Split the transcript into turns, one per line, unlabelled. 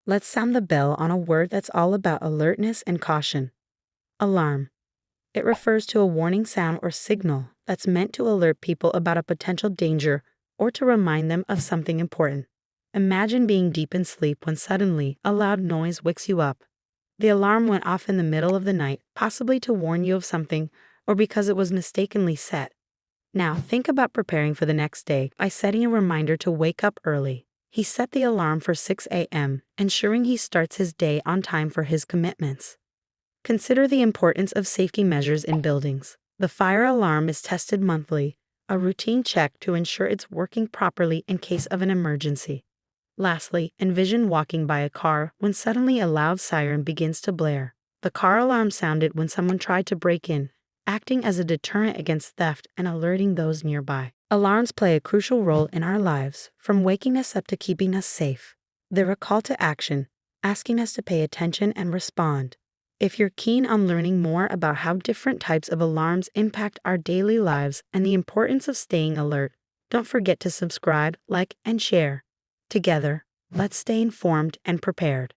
Let's sound the bell on a word that's all about alertness and caution. Alarm. It refers to a warning sound or signal that's meant to alert people about a potential danger or to remind them of something important. Imagine being deep in sleep when suddenly a loud noise wakes you up. The alarm went off in the middle of the night, possibly to warn you of something or because it was mistakenly set. Now, think about preparing for the next day by setting a reminder to wake up early. He set the alarm for 6 a.m., ensuring he starts his day on time for his commitments. Consider the importance of safety measures in buildings. The fire alarm is tested monthly, a routine check to ensure it's working properly in case of an emergency. Lastly, envision walking by a car when suddenly a loud siren begins to blare. The car alarm sounded when someone tried to break in, acting as a deterrent against theft and alerting those nearby. Alarms play a crucial role in our lives, from waking us up to keeping us safe. They're a call to action, asking us to pay attention and respond. If you're keen on learning more about how different types of alarms impact our daily lives and the importance of staying alert, don't forget to subscribe, like, and share. Together, let's stay informed and prepared.